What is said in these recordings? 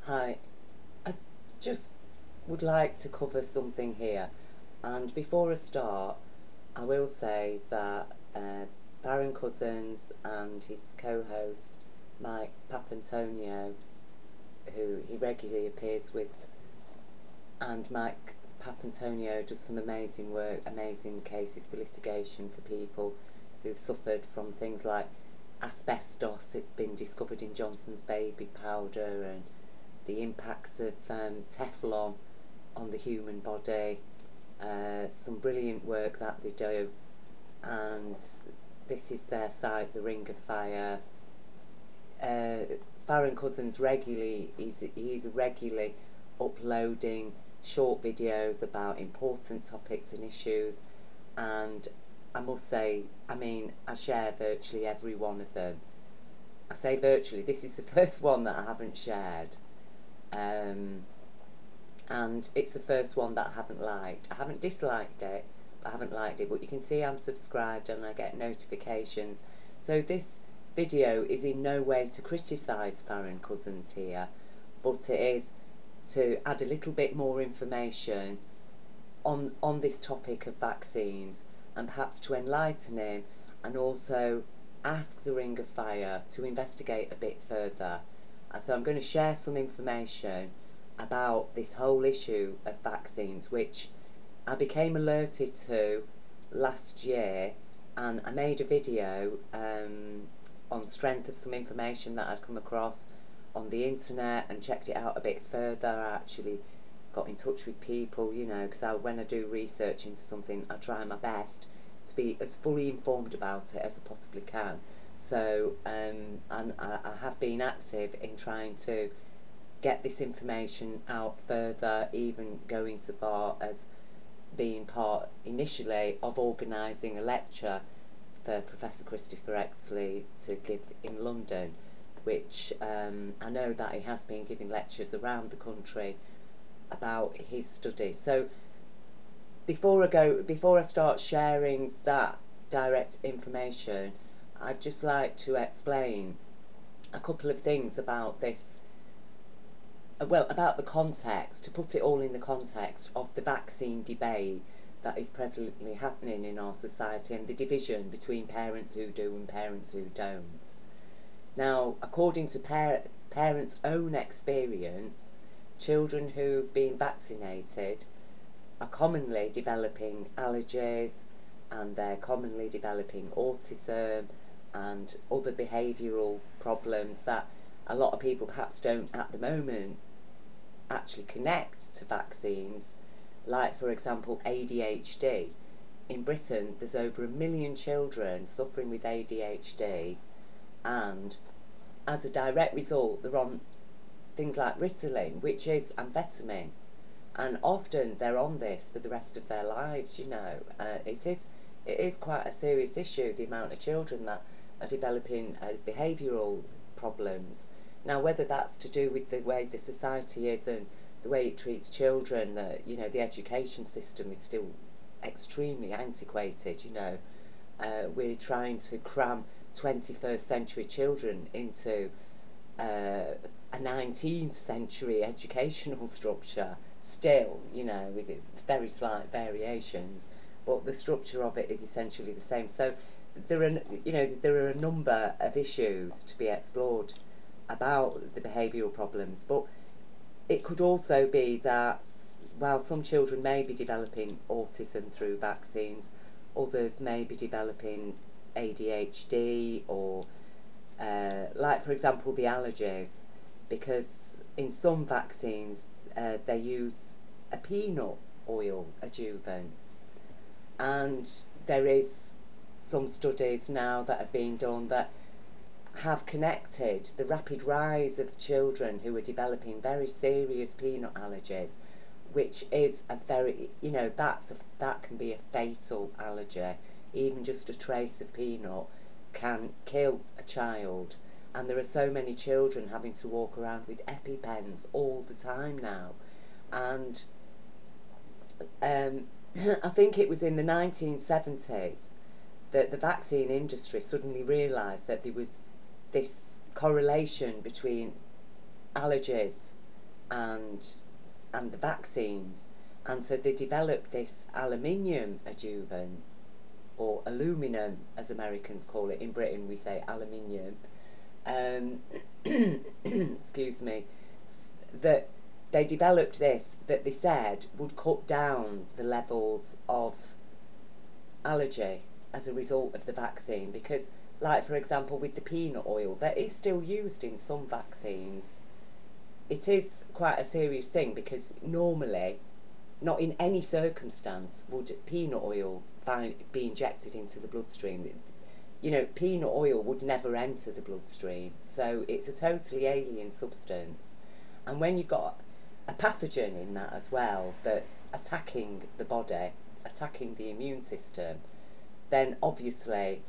Hi, I just would like to cover something here, and before I start, I will say that Farron Cousins and his co-host Mike Papantonio, who he regularly appears with, and Mike Papantonio does some amazing work, amazing cases for litigation for people who've suffered from things like asbestos. It's been discovered in Johnson's baby powder, and the impacts of Teflon on the human body. Some brilliant work that they do, and this is their site, the Ring of Fire. Farron Cousins regularly he's regularly uploading short videos about important topics and issues, and I must say, I share virtually every one of them. I say virtually, this is the first one that I haven't shared. Um, and it's the first one that I haven't liked. I haven't disliked it, but I haven't liked it. But you can see I'm subscribed and I get notifications. So this video is in no way to criticise Farron Cousins here, but it is to add a little bit more information on this topic of vaccines, and perhaps to enlighten him, and also ask the Ring of Fire to investigate a bit further. So I'm going to share some information about this whole issue of vaccines, which I became alerted to last year, and I made a video on strength of some information that I'd come across on the internet and checked it out a bit further. I actually got in touch with people, because when I do research into something, I try my best to be as fully informed about it as I possibly can. So, and I have been active in trying to get this information out further, even going so far as being part initially of organising a lecture for Professor Christopher Exley to give in London, which I know that he has been giving lectures around the country about his study. So before I start sharing that direct information, I'd just like to explain a couple of things about this. Well, about the context, to put it all in the context of the vaccine debate that is presently happening in our society, and the division between parents who do and parents who don't. Now, according to parents' own experience, children who've been vaccinated are commonly developing allergies, and they're commonly developing autism and other behavioural problems that a lot of people perhaps don't at the moment actually connect to vaccines, like for example ADHD. In Britain there's over 1 million children suffering with ADHD, and as a direct result they're on things like Ritalin, which is amphetamine, and often they're on this for the rest of their lives. It is quite a serious issue, the amount of children that are developing behavioural problems. Now, whether that's to do with the way the society is and the way it treats children, that the education system is still extremely antiquated. We're trying to cram 21st century children into a 19th century educational structure still, with its very slight variations, but the structure of it is essentially the same. So there are a number of issues to be explored about the behavioural problems, but it could also be that while some children may be developing autism through vaccines, others may be developing ADHD, or like for example the allergies, because in some vaccines they use a peanut oil adjuvant, and there is some studies now that have been done that have connected the rapid rise of children who are developing very serious peanut allergies, which is a very, that can be a fatal allergy. Even just a trace of peanut can kill a child, and there are so many children having to walk around with EpiPens all the time now. And I think it was in the 1970s that the vaccine industry suddenly realised that there was this correlation between allergies and the vaccines. And so they developed this aluminium-adjuvant, or aluminum as Americans call it. In Britain we say aluminium. Excuse me. That they developed this, that they said would cut down the levels of allergy as a result of the vaccine, because, like for example with the peanut oil, that is still used in some vaccines. It is quite a serious thing, because normally, not in any circumstance would peanut oil be injected into the bloodstream. You know, peanut oil would never enter the bloodstream, so it's a totally alien substance. And when you've got a pathogen in that as well that's attacking the body, attacking the immune system, then obviously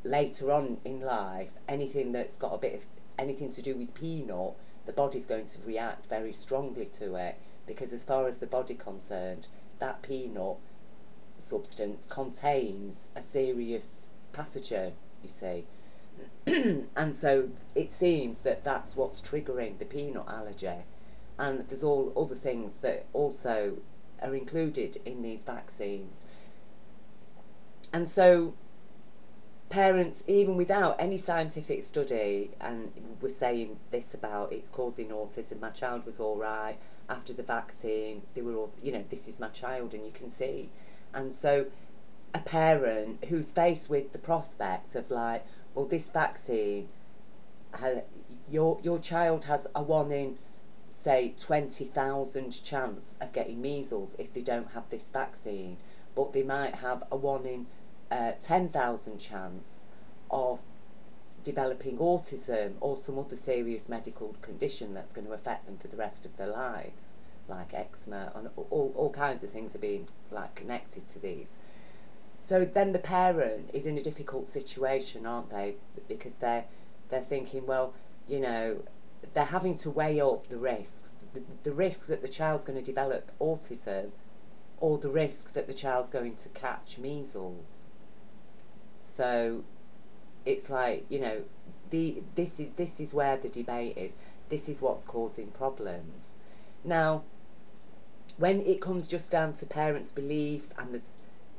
later on in life, anything that's got a bit of anything to do with peanut, the body's going to react very strongly to it, because as far as the body concerned, that peanut substance contains a serious pathogen, you see. And so it seems that that's what's triggering the peanut allergy. And there's all other things that also are included in these vaccines. And so parents, even without any scientific study, and were saying this about it's causing autism, my child was all right after the vaccine, they were all, you know, this is my child, and you can see. And so a parent who's faced with the prospect of, like, well, this vaccine, your child has a 1 in, say, 20,000 chance of getting measles if they don't have this vaccine, but they might have a 1 in 10,000 chance of developing autism or some other serious medical condition that's going to affect them for the rest of their lives, like eczema, and all kinds of things are being, like, connected to these. So then the parent is in a difficult situation, aren't they? Because they're thinking, well, you know, they're having to weigh up the risks, the risk that the child's going to develop autism, or the risk that the child's going to catch measles. So it's like, you know, this is where the debate is. This is what's causing problems. Now, when it comes just down to parents' belief, and there's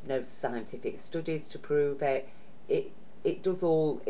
no scientific studies to prove it, it's all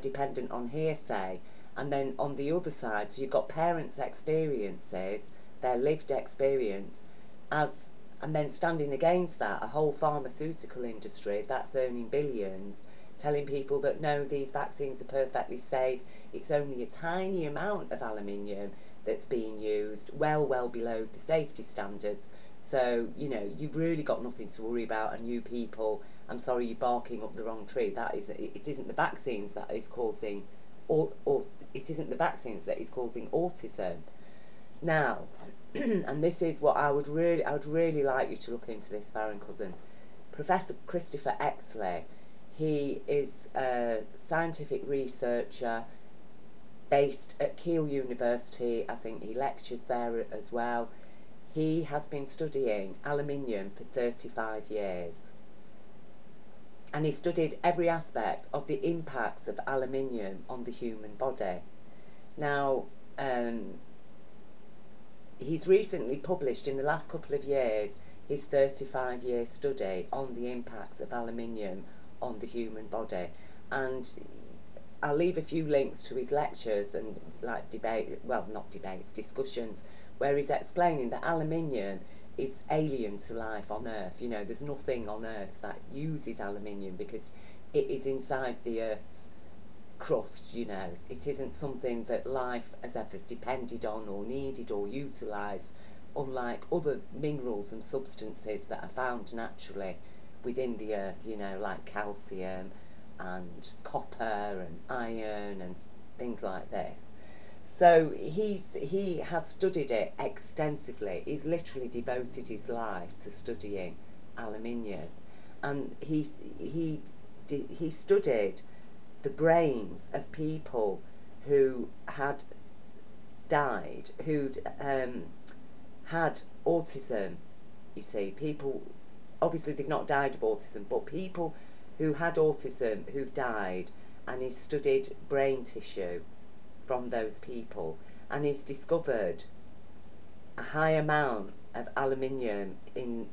dependent on hearsay. And then on the other side, so you've got parents' experiences, their lived experience, as and then standing against that, a whole pharmaceutical industry that's earning billions, telling people that no, these vaccines are perfectly safe. It's only a tiny amount of aluminium that's being used, well below the safety standards. So, you know, you've really got nothing to worry about, and you people, I'm sorry, you're barking up the wrong tree. It isn't the vaccines that is causing, or it isn't the vaccines that is causing autism. Now, and this is what I would really like you to look into this, Farron Cousins. Professor Christopher Exley, he is a scientific researcher based at Keele University. I think he lectures there as well. He has been studying aluminium for 35 years. And he studied every aspect of the impacts of aluminium on the human body. Now, he's recently published, in the last couple of years, his 35-year study on the impacts of aluminium on the human body. And I'll leave a few links to his lectures and, like, discussions, where he's explaining that aluminium is alien to life on Earth. You know, there's nothing on Earth that uses aluminium, because it is inside the Earth's crust, you know. It isn't something that life has ever depended on or needed or utilised, unlike other minerals and substances that are found naturally within the Earth, you know, like calcium and copper and iron and things like this. So he has studied it extensively. He's literally devoted his life to studying aluminium, and he studied the brains of people who had died, who'd had autism. You see, people, obviously they've not died of autism, but people who had autism who've died, and he's studied brain tissue from those people, and he's discovered a high amount of aluminium in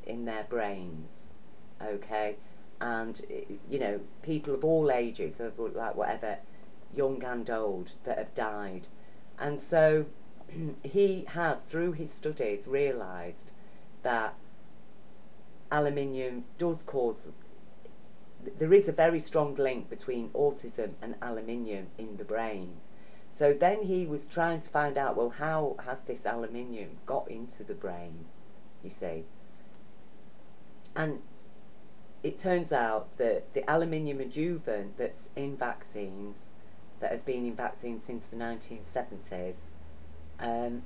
in their brains, okay, and you know, people of all ages, of like whatever, young and old, that have died, and so he has, through his studies, realised that aluminium does cause. There is a very strong link between autism and aluminium in the brain. So then he was trying to find out, well, how has this aluminium got into the brain, you see? And it turns out that the aluminium-adjuvant that's in vaccines, that has been in vaccines since the 1970s, um,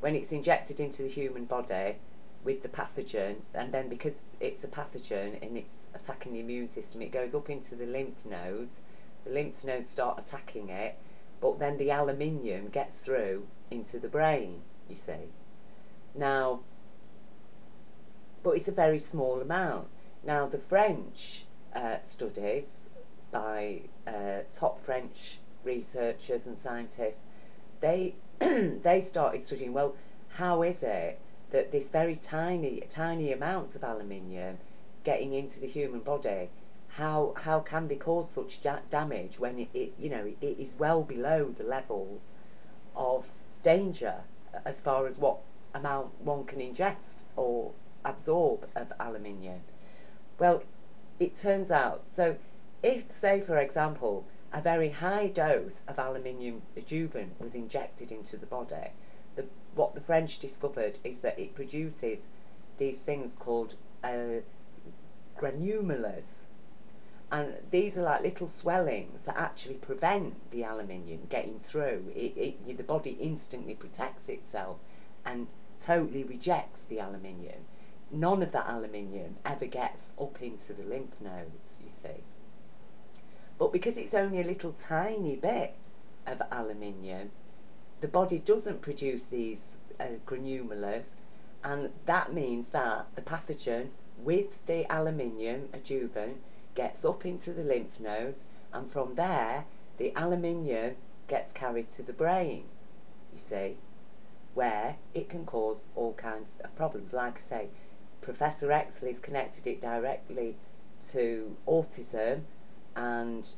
when it's injected into the human body with the pathogen, and then because it's a pathogen and it's attacking the immune system, it goes up into the lymph nodes. The lymph nodes start attacking it, but then the aluminium gets through into the brain, you see. Now, but it's a very small amount. Now, the French studies by top French researchers and scientists, they they started studying, well, how is it that this very tiny amounts of aluminium getting into the human body, how can they cause such damage when you know, it is well below the levels of danger as far as what amount one can ingest or absorb of aluminium. Well, it turns out, so if, say, for example, a very high dose of aluminium adjuvant was injected into the body, what the French discovered is that it produces these things called granules. And these are like little swellings that actually prevent the aluminium getting through. The body instantly protects itself and totally rejects the aluminium. None of that aluminium ever gets up into the lymph nodes, you see. But because it's only a little tiny bit of aluminium, the body doesn't produce these granules, and that means that the pathogen with the aluminium adjuvant gets up into the lymph nodes, and from there the aluminium gets carried to the brain, you see, where it can cause all kinds of problems. Like I say, Professor Exley's connected it directly to autism, and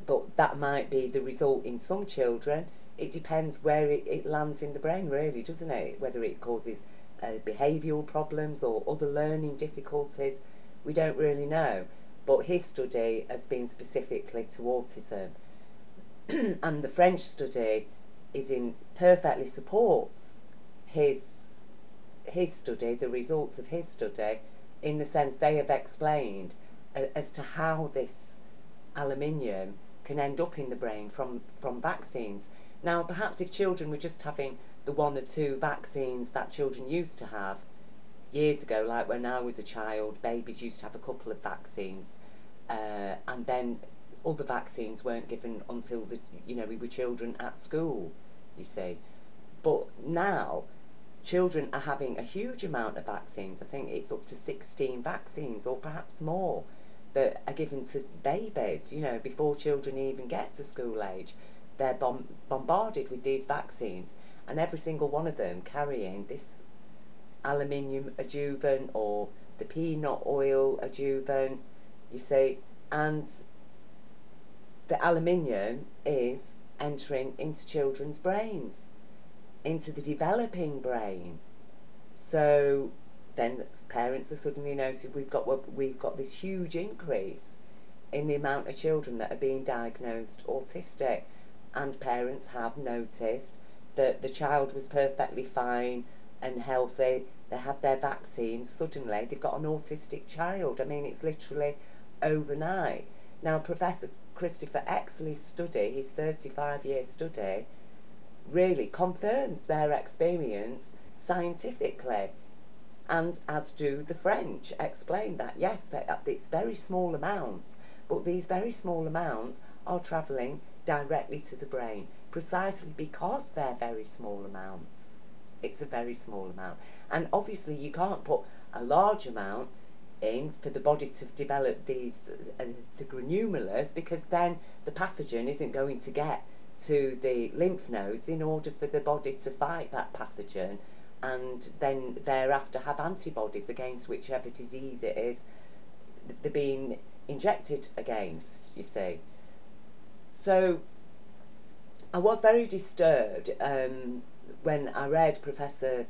but that might be the result in some children. It depends where it lands in the brain, really, doesn't it? Whether it causes behavioural problems or other learning difficulties, we don't really know. But his study has been specifically to autism, and the French study perfectly supports his study, the results of his study, in the sense they have explained as to how this aluminium can end up in the brain from vaccines. Now, perhaps if children were just having the one or two vaccines that children used to have years ago, like when I was a child, babies used to have a couple of vaccines, and then other vaccines weren't given until we were children at school, you see. But now children are having a huge amount of vaccines. I think it's up to 16 vaccines or perhaps more that are given to babies, before children even get to school age. They're bombarded with these vaccines, and every single one of them carrying this aluminium adjuvant or the peanut oil adjuvant, you see, and the aluminium is entering into children's brains, into the developing brain. So then parents are suddenly noticing we've got this huge increase in the amount of children that are being diagnosed autistic, and parents have noticed that the child was perfectly fine and healthy. They had their vaccines. Suddenly they've got an autistic child. I mean, it's literally overnight. Now, Professor Christopher Exley's study, his 35-year study, really confirms their experience scientifically, and as do the French explain that, yes, it's very small amounts, but these very small amounts are travelling directly to the brain, precisely because they're very small amounts. It's a very small amount, and obviously you can't put a large amount in for the body to develop these the granules, because then the pathogen isn't going to get to the lymph nodes in order for the body to fight that pathogen and then thereafter have antibodies against whichever disease it is they're being injected against, you see. So I was very disturbed when I read Professor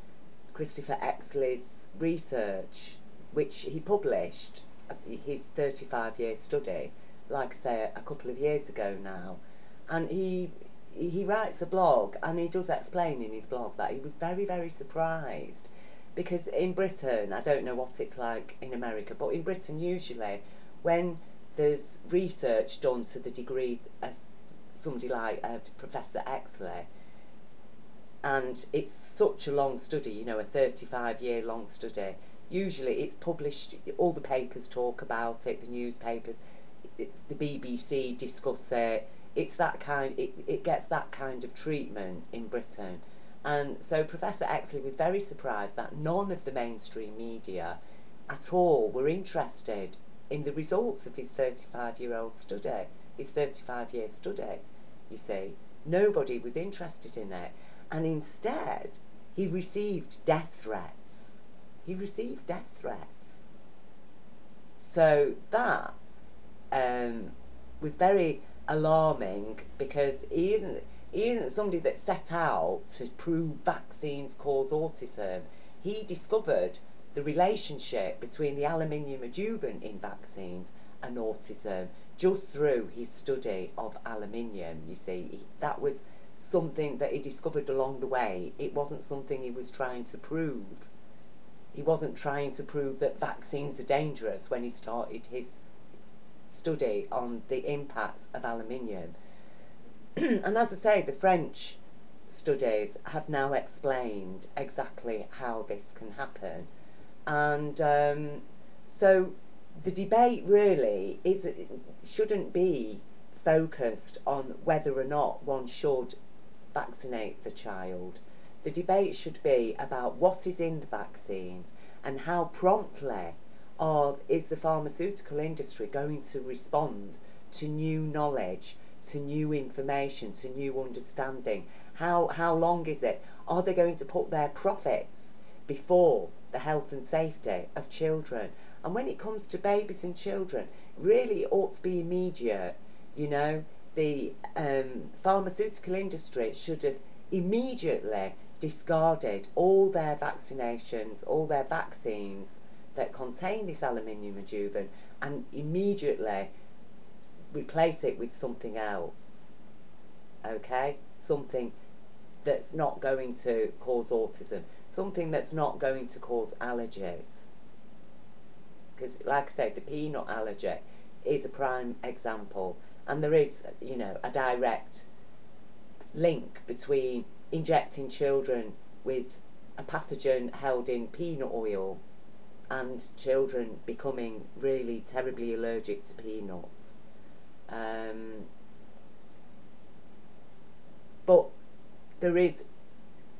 Christopher Exley's research, which he published, his 35-year study, like I say, a couple of years ago now. And he writes a blog, and he does explain in his blog that he was very, very surprised because in Britain, I don't know what it's like in America, but in Britain usually when there's research done to the degree of somebody like Professor Exley, and it's such a long study, you know, a 35-year long study, usually it's published, all the papers talk about it, the newspapers, the BBC discuss it, it's that kind, it gets that kind of treatment in Britain. And so Professor Exley was very surprised that none of the mainstream media at all were interested in the results of his 35-year-old study, his 35-year study, you see. Nobody was interested in it. And instead, he received death threats. He received death threats. So that was very alarming because he isn't somebody that set out to prove vaccines cause autism. He discovered the relationship between the aluminium-adjuvant in vaccines and autism just through his study of aluminium, you see. That was something that he discovered along the way. It wasn't something he was trying to prove. He wasn't trying to prove that vaccines are dangerous when he started his study on the impacts of aluminium. And as I say, the French studies have now explained exactly how this can happen. And so the debate really shouldn't be focused on whether or not one should vaccinate the child. The debate should be about what is in the vaccines and how promptly is the pharmaceutical industry going to respond to new knowledge, to new information, to new understanding. How long is it? Are they going to put their profits before the health and safety of children? And when it comes to babies and children, really it ought to be immediate, you know. The pharmaceutical industry should have immediately discarded all their vaccinations, all their vaccines that contain this aluminium adjuvant, and immediately replace it with something else. Okay? Something that's not going to cause autism, something that's not going to cause allergies. Because, like I said, the peanut allergy is a prime example, and there is, you know, a direct link between injecting children with a pathogen held in peanut oil and children becoming really terribly allergic to peanuts. But there is,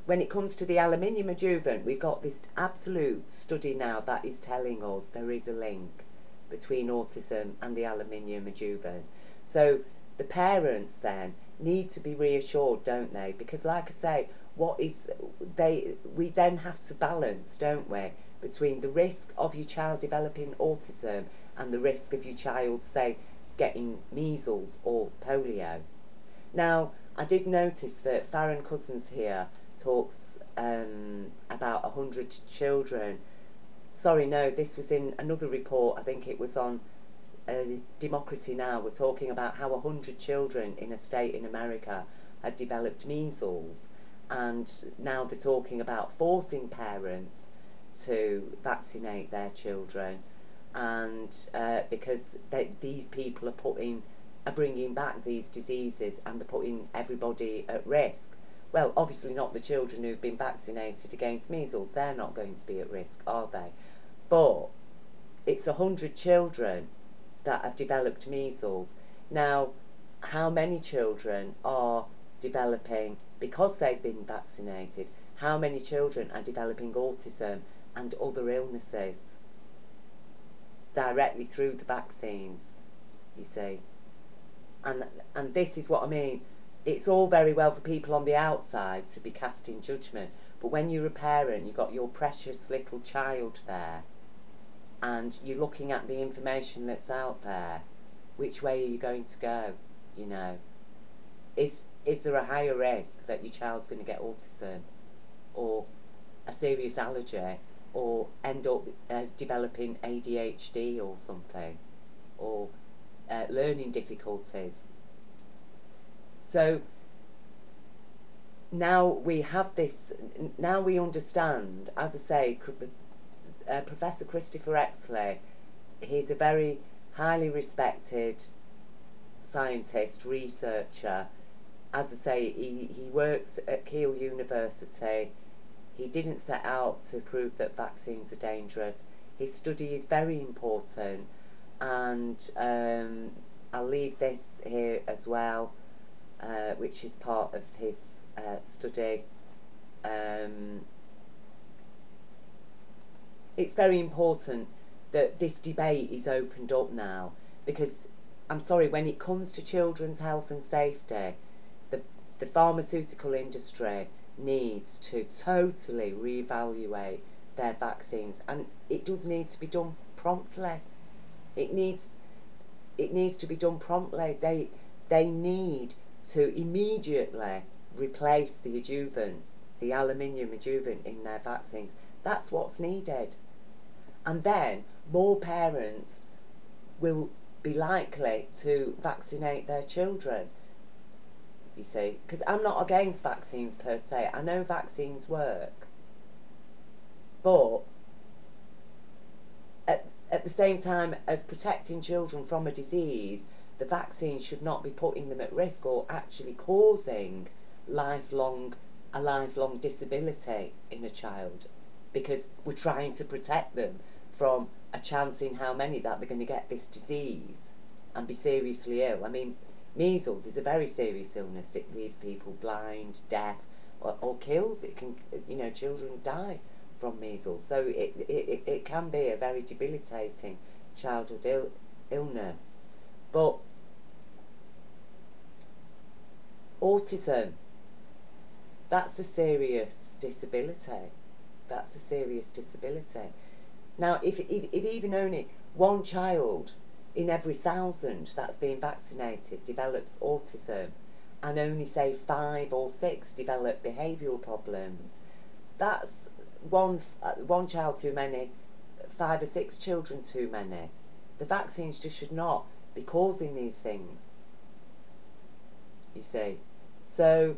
when it comes to the aluminium adjuvant, we've got this absolute study now that is telling us there is a link between autism and the aluminium adjuvant. So the parents then need to be reassured, don't they? Because like I say, we then have to balance, don't we, between the risk of your child developing autism and the risk of your child, say, getting measles or polio. Now, I did notice that Farron Cousins here talks about 100 children. Sorry, no, this was in another report. I think it was on Democracy Now! We're talking about how 100 children in a state in America had developed measles, and now they're talking about forcing parents to vaccinate their children, and because these people are bringing back these diseases and they're putting everybody at risk. Well, obviously not the children who've been vaccinated against measles. They're not going to be at risk, are they? But it's 100 children that have developed measles. Now, how many children are developing, because they've been vaccinated, how many children are developing autism and other illnesses directly through the vaccines, you see? And this is what I mean. it's all very well for people on the outside to be casting judgment, but when you're a parent, you've got your precious little child there, and you're looking at the information that's out there. Which way are you going to go? You know, is there a higher risk that your child's going to get autism, or a serious allergy, or end up developing ADHD or something, or learning difficulties? So now we have this, now we understand, as I say, Professor Christopher Exley, he's a very highly respected scientist, researcher. As I say, he works at Keele University. He didn't set out to prove that vaccines are dangerous. His study is very important, and I'll leave this here as well, which is part of his study. It's very important that this debate is opened up now, because I'm sorry, when it comes to children's health and safety, the pharmaceutical industry needs to totally reevaluate their vaccines, and it does need to be done promptly. It needs to be done promptly. They need to immediately replace the adjuvant, the aluminium adjuvant in their vaccines. That's what's needed. And then more parents will be likely to vaccinate their children, you see, because I'm not against vaccines per se. I know vaccines work, but at the same time as protecting children from a disease, the vaccine should not be putting them at risk or actually causing a lifelong disability in a child, because we're trying to protect them from a chance in how many that they're going to get this disease and be seriously ill. I mean, measles is a very serious illness. It leaves people blind, deaf, or kills. It can, you know, children die from measles. So it can be a very debilitating childhood illness. But autism, that's a serious disability. That's a serious disability. Now, if even only one child in every 1,000 that's being vaccinated develops autism, and only say 5 or 6 develop behavioural problems, that's one child too many, 5 or 6 children too many. The vaccines just should not be causing these things, you see. So,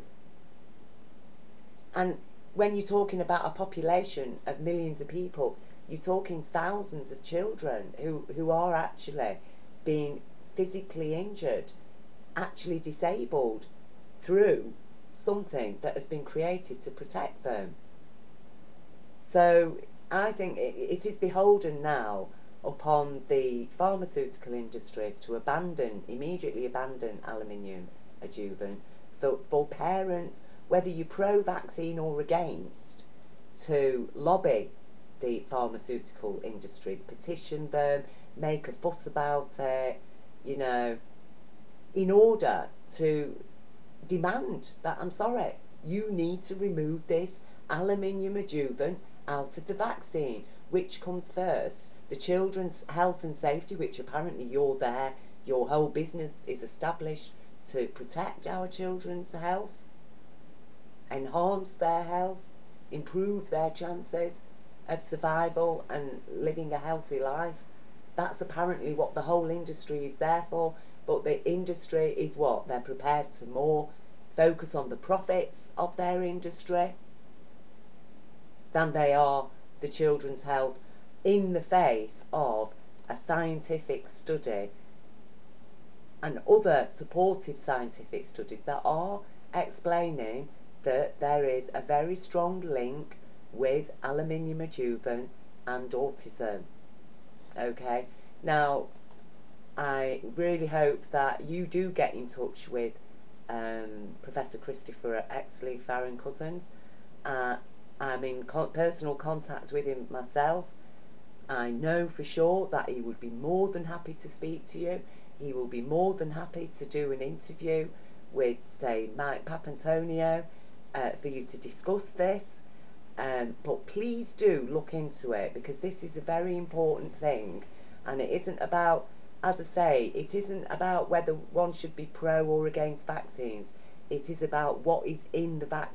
and when you're talking about a population of millions of people, you're talking thousands of children who are actually being physically injured, actually disabled through something that has been created to protect them. So I think it is beholden now upon the pharmaceutical industries to immediately abandon aluminium adjuvant, for parents, whether you're pro-vaccine or against, to lobby the pharmaceutical industries, petition them, make a fuss about it, you know, in order to demand that, I'm sorry, you need to remove this aluminium adjuvant out of the vaccine. Which comes first? The children's health and safety, which apparently your whole business is established to protect our children's health, enhance their health, improve their chances of survival and living a healthy life. That's apparently what the whole industry is there for. But the industry is what? They're prepared to more focus on the profits of their industry than they are the children's health, in the face of a scientific study and other supportive scientific studies that are explaining that there is a very strong link with aluminium adjuvant and autism. Okay, now I really hope that you do get in touch with Professor Christopher Exley, Farron Cousins. I'm in personal contact with him myself. I know for sure that he would be more than happy to speak to you. He will be more than happy to do an interview with, say, Mike Papantonio for you to discuss this. But please do look into it, because this is a very important thing, and it isn't about, as I say, it isn't about whether one should be pro or against vaccines. It is about what is in the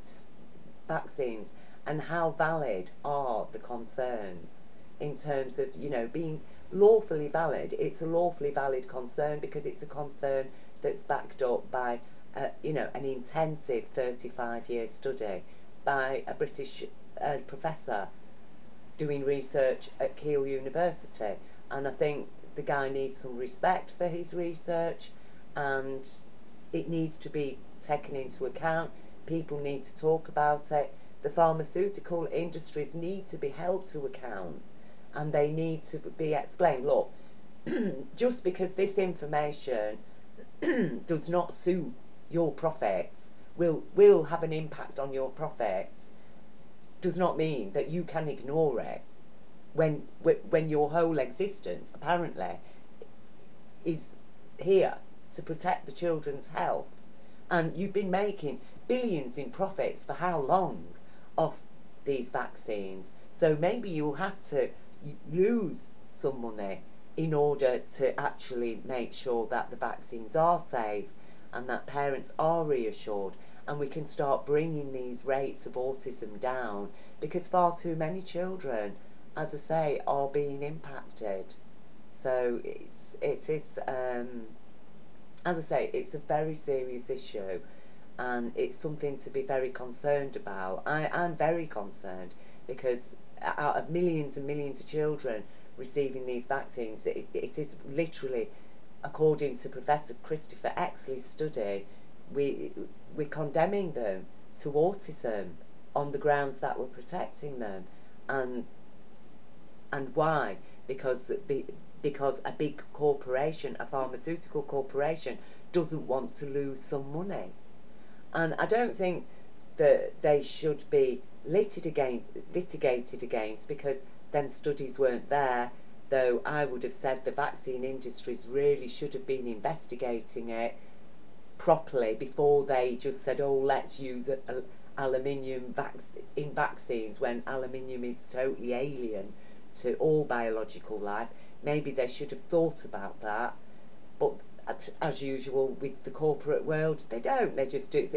vaccines and how valid are the concerns in terms of, being lawfully valid. It's a lawfully valid concern because it's a concern that's backed up by, an intensive 35-year study by a British professor doing research at Keele University. And I think the guy needs some respect for his research, and it needs to be taken into account. People need to talk about it. The pharmaceutical industries need to be held to account, and they need to be explained. Look, just because this information does not suit your profits, will have an impact on your profits, does not mean that you can ignore it when your whole existence apparently is here to protect the children's health. And you've been making billions in profits for how long off these vaccines? So maybe you'll have to lose some money in order to actually make sure that the vaccines are safe and that parents are reassured, and we can start bringing these rates of autism down, because far too many children, as I say, are being impacted. So it is, as I say, it's a very serious issue, and it's something to be very concerned about. I'm very concerned, because out of millions and millions of children receiving these vaccines, it is literally, according to Professor Christopher Exley's study, we're condemning them to autism on the grounds that we're protecting them. And why? Because a big corporation, a pharmaceutical corporation, doesn't want to lose some money. And I don't think that they should be litigated against, because them studies weren't there, though I would have said the vaccine industries really should have been investigating it properly before they just said, oh, let's use aluminium in vaccines, when aluminium is totally alien to all biological life. Maybe they should have thought about that, but as usual with the corporate world, they don't. They just do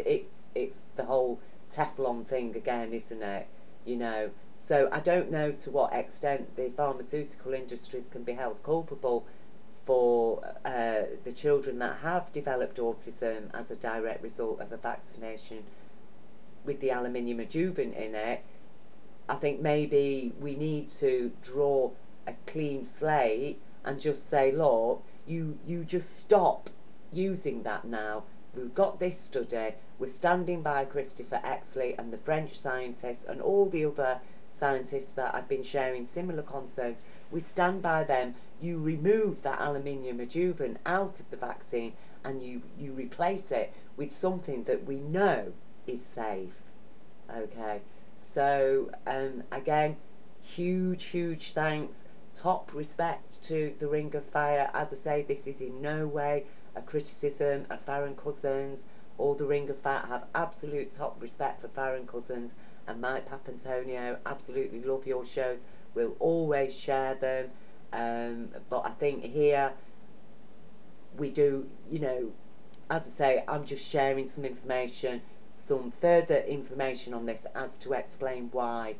it's the whole Teflon thing again, isn't it? So I don't know to what extent the pharmaceutical industries can be held culpable for the children that have developed autism as a direct result of a vaccination with the aluminium-adjuvant in it. I think maybe we need to draw a clean slate and just say, look, you just stop using that now. We've got this study. We're standing by Christopher Exley and the French scientists and all the other scientists that have been sharing similar concerns. We stand by them. You remove that aluminium adjuvant out of the vaccine, and you replace it with something that we know is safe. Okay, so again, huge thanks, top respect to the Ring of Fire. As I say, this is in no way a criticism of Farron Cousins or the Ring of Fire. I have absolute top respect for Farron Cousins and Mike Papantonio. Absolutely love your shows. We'll always share them. But I think here we do, as I say, I'm just sharing some information, some further information on this, as to explain why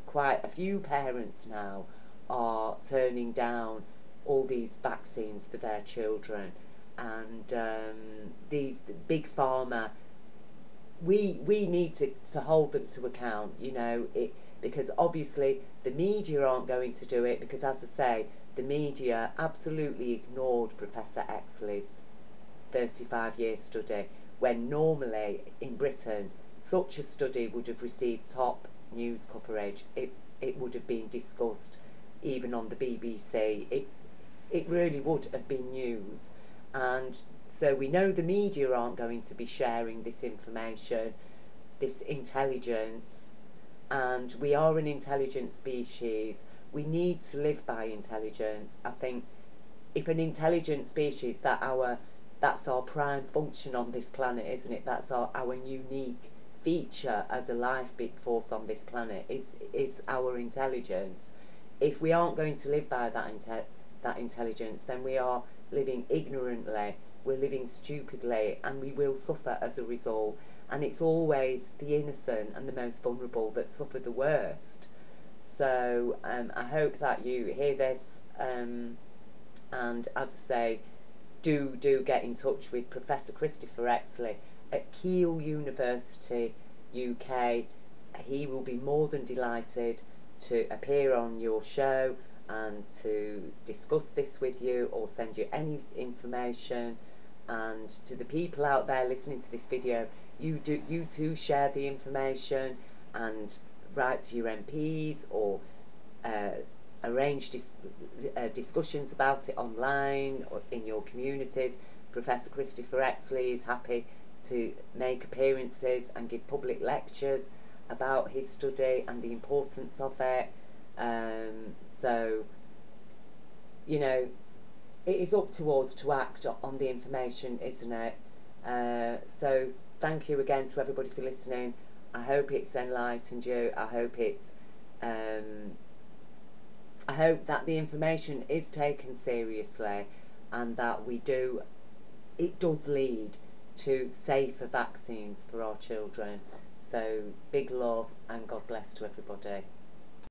quite a few parents now are turning down all these vaccines for their children. And these big pharma, we need to hold them to account, because obviously the media aren't going to do it, because, as I say, the media absolutely ignored Professor Exley's 35-year study, when normally in Britain such a study would have received top news coverage. It would have been discussed even on the BBC. It really would have been news. And so we know the media aren't going to be sharing this information, this intelligence, and we are an intelligent species. We need to live by intelligence. I think if an intelligent species that our that's our prime function on this planet, isn't it? That's our unique feature as a life force on this planet, is our intelligence. If we aren't going to live by that intelligence, then we are living ignorantly, we're living stupidly, and we will suffer as a result. And it's always the innocent and the most vulnerable that suffer the worst. So I hope that you hear this, and as I say, do get in touch with Professor Christopher Exley at Keele University, UK. He will be more than delighted to appear on your show and to discuss this with you or send you any information. And to the people out there listening to this video, you too share the information and write to your MPs or uh, arrange discussions about it online or in your communities. Professor Christopher Exley is happy to make appearances and give public lectures about his study and the importance of it. So, you know, it is up to us to act on the information, isn't it? So thank you again to everybody for listening. I hope it's enlightened you. I hope that the information is taken seriously, and that it does lead to safer vaccines for our children. So big love and God bless to everybody.